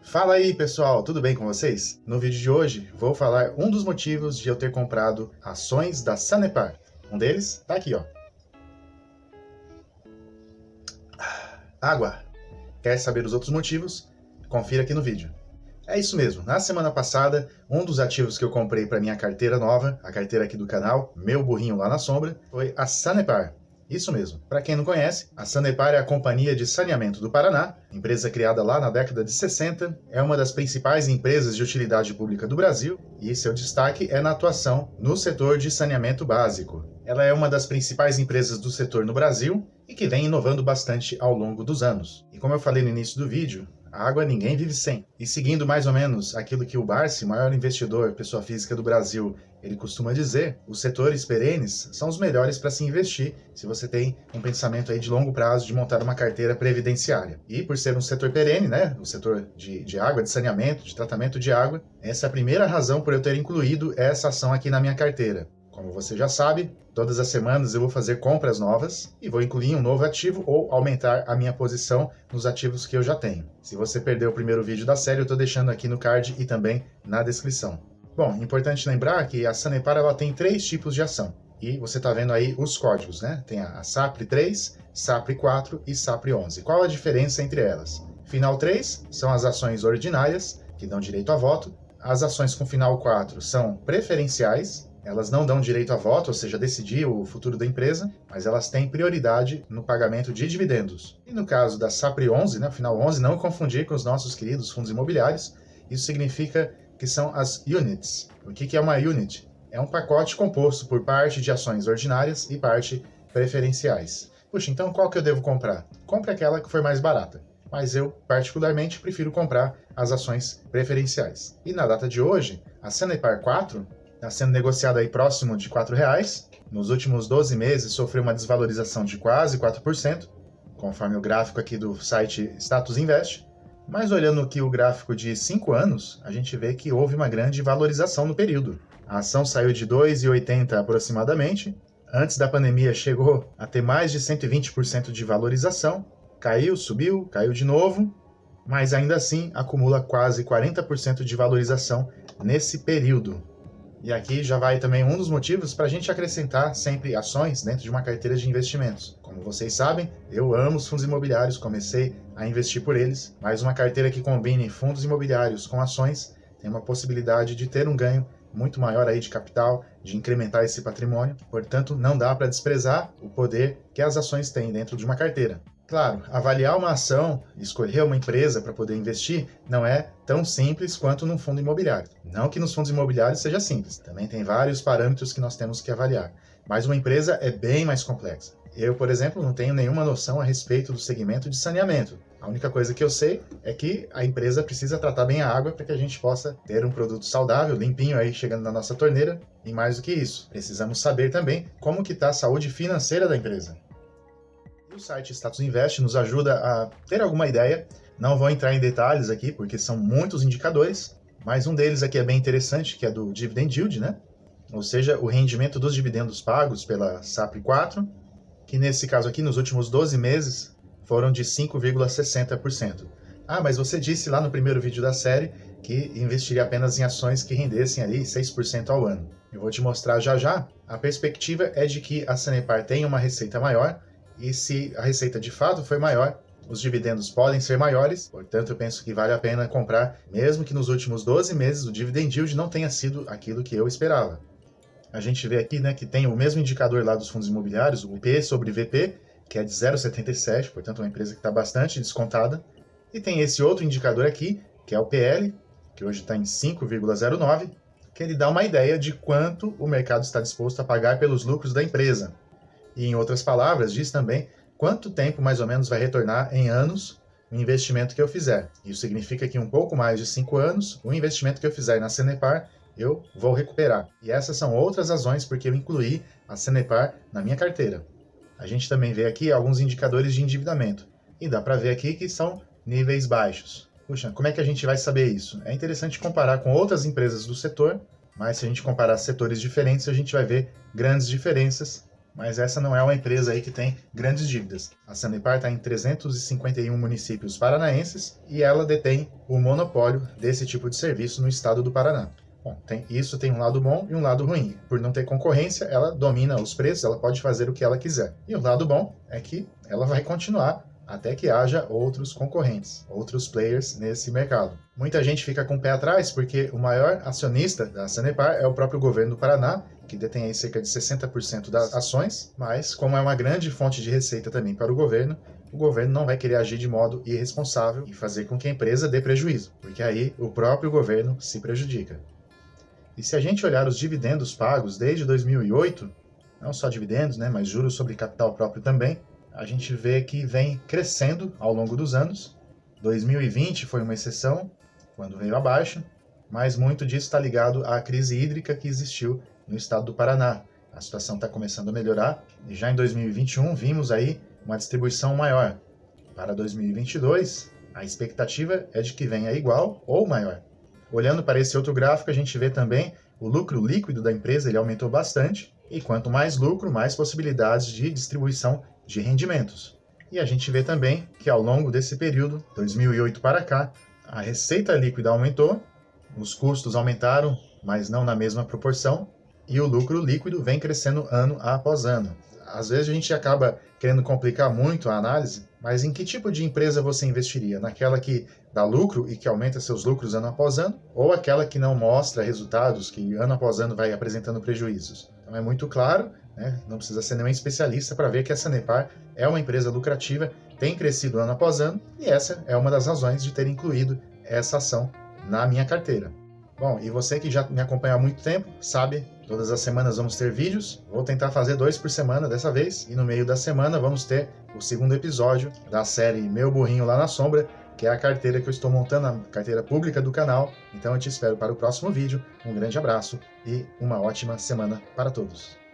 Fala aí pessoal, tudo bem com vocês? No vídeo de hoje vou falar um dos motivos de eu ter comprado ações da Sanepar. Um deles tá aqui, ó. Água. Quer saber os outros motivos? Confira aqui no vídeo. É isso mesmo, na semana passada, um dos ativos que eu comprei para minha carteira nova, a carteira aqui do canal, meu burrinho lá na sombra, foi a Sanepar. Isso mesmo. Para quem não conhece, a Sanepar é a Companhia de Saneamento do Paraná, empresa criada lá na década de 60, é uma das principais empresas de utilidade pública do Brasil e seu destaque é na atuação no setor de saneamento básico. Ela é uma das principais empresas do setor no Brasil e que vem inovando bastante ao longo dos anos. E como eu falei no início do vídeo, a água ninguém vive sem. E seguindo mais ou menos aquilo que o Barsi, maior investidor, pessoa física do Brasil, ele costuma dizer, os setores perenes são os melhores para se investir se você tem um pensamento aí de longo prazo de montar uma carteira previdenciária. E por ser um setor perene, né, o setor de água, de saneamento, de tratamento de água, essa é a primeira razão por eu ter incluído essa ação aqui na minha carteira. Como você já sabe, todas as semanas eu vou fazer compras novas e vou incluir um novo ativo ou aumentar a minha posição nos ativos que eu já tenho. Se você perdeu o primeiro vídeo da série, eu estou deixando aqui no card e também na descrição. Bom, importante lembrar que a Sanepar ela tem 3 tipos de ação. E você está vendo aí os códigos, né? Tem a SAPRE 3, SAPRE 4 e SAPRE 11. Qual a diferença entre elas? Final 3 são as ações ordinárias, que dão direito a voto. As ações com final 4 são preferenciais. Elas não dão direito a voto, ou seja, decidir o futuro da empresa, mas elas têm prioridade no pagamento de dividendos. E no caso da SAPRE 11, né, final 11, não confundir com os nossos queridos fundos imobiliários, isso significa que são as units. O que é uma unit? É um pacote composto por parte de ações ordinárias e parte preferenciais. Puxa, então qual que eu devo comprar? Compre aquela que for mais barata. Mas eu, particularmente, prefiro comprar as ações preferenciais. E na data de hoje, a Sanepar 4 está sendo negociada aí próximo de R$4. Nos últimos 12 meses sofreu uma desvalorização de quase 4%, conforme o gráfico aqui do site Status Invest. Mas olhando aqui o gráfico de 5 anos, a gente vê que houve uma grande valorização no período. A ação saiu de 2,80 aproximadamente. Antes da pandemia chegou a ter mais de 120% de valorização. Caiu, subiu, caiu de novo. Mas ainda assim acumula quase 40% de valorização nesse período. E aqui já vai também um dos motivos para a gente acrescentar sempre ações dentro de uma carteira de investimentos. Como vocês sabem, eu amo os fundos imobiliários, comecei a investir por eles, mas uma carteira que combine fundos imobiliários com ações tem uma possibilidade de ter um ganho muito maior aí de capital, de incrementar esse patrimônio. Portanto, não dá para desprezar o poder que as ações têm dentro de uma carteira. Claro, avaliar uma ação, escolher uma empresa para poder investir, não é tão simples quanto num fundo imobiliário. Não que nos fundos imobiliários seja simples, também tem vários parâmetros que nós temos que avaliar. Mas uma empresa é bem mais complexa. Eu, por exemplo, não tenho nenhuma noção a respeito do segmento de saneamento. A única coisa que eu sei é que a empresa precisa tratar bem a água para que a gente possa ter um produto saudável, limpinho aí chegando na nossa torneira. E mais do que isso, precisamos saber também como que está a saúde financeira da empresa. O site Status Invest nos ajuda a ter alguma ideia. Não vou entrar em detalhes aqui, porque são muitos indicadores, mas um deles aqui é bem interessante, que é do Dividend Yield, né? Ou seja, o rendimento dos dividendos pagos pela SAPRE 4, que nesse caso aqui, nos últimos 12 meses, foram de 5,60%. Ah, mas você disse lá no primeiro vídeo da série que investiria apenas em ações que rendessem ali 6% ao ano. Eu vou te mostrar já já. A perspectiva é de que a Sanepar tenha uma receita maior, e se a receita de fato for maior, os dividendos podem ser maiores, portanto eu penso que vale a pena comprar, mesmo que nos últimos 12 meses o dividend yield não tenha sido aquilo que eu esperava. A gente vê aqui, né, que tem o mesmo indicador lá dos fundos imobiliários, o P sobre VP, que é de 0,77, portanto é uma empresa que está bastante descontada, e tem esse outro indicador aqui, que é o PL, que hoje está em 5,09, que ele dá uma ideia de quanto o mercado está disposto a pagar pelos lucros da empresa. E, em outras palavras, diz também quanto tempo mais ou menos vai retornar em anos o investimento que eu fizer. Isso significa que um pouco mais de 5 anos, o investimento que eu fizer na Sanepar, eu vou recuperar. E essas são outras razões porque eu incluí a Sanepar na minha carteira. A gente também vê aqui alguns indicadores de endividamento. E dá para ver aqui que são níveis baixos. Puxa, como é que a gente vai saber isso? É interessante comparar com outras empresas do setor, mas se a gente comparar setores diferentes, a gente vai ver grandes diferenças Mas essa não é uma empresa aí que tem grandes dívidas. A Sanepar está em 351 municípios paranaenses e ela detém o monopólio desse tipo de serviço no estado do Paraná. Bom, isso tem um lado bom e um lado ruim. Por não ter concorrência, ela domina os preços, ela pode fazer o que ela quiser. E o lado bom é que ela vai continuar até que haja outros concorrentes, outros players nesse mercado. Muita gente fica com o pé atrás porque o maior acionista da Sanepar é o próprio governo do Paraná, que detém aí cerca de 60% das ações, mas como é uma grande fonte de receita também para o governo não vai querer agir de modo irresponsável e fazer com que a empresa dê prejuízo, porque aí o próprio governo se prejudica. E se a gente olhar os dividendos pagos desde 2008, não só dividendos, né, mas juros sobre capital próprio também, a gente vê que vem crescendo ao longo dos anos. 2020 foi uma exceção, quando veio abaixo, mas muito disso está ligado à crise hídrica que existiu no estado do Paraná. A situação está começando a melhorar e já em 2021 vimos aí uma distribuição maior. Para 2022, a expectativa é de que venha igual ou maior. Olhando para esse outro gráfico, a gente vê também o lucro líquido da empresa, ele aumentou bastante, e quanto mais lucro, mais possibilidades de distribuição de rendimentos. E a gente vê também que ao longo desse período, 2008 para cá, a receita líquida aumentou, os custos aumentaram, mas não na mesma proporção, e o lucro líquido vem crescendo ano após ano. Às vezes a gente acaba querendo complicar muito a análise, mas em que tipo de empresa você investiria? Naquela que dá lucro e que aumenta seus lucros ano após ano? Ou aquela que não mostra resultados, que ano após ano vai apresentando prejuízos? Então é muito claro, né? Não precisa ser nenhum especialista para ver que a Sanepar é uma empresa lucrativa, tem crescido ano após ano, e essa é uma das razões de ter incluído essa ação na minha carteira. Bom, e você que já me acompanha há muito tempo, sabe, todas as semanas vamos ter vídeos. Vou tentar fazer 2 por semana dessa vez. E no meio da semana vamos ter o segundo episódio da série Meu Burrinho Lá na Sombra, que é a carteira que eu estou montando, a carteira pública do canal. Então eu te espero para o próximo vídeo. Um grande abraço e uma ótima semana para todos.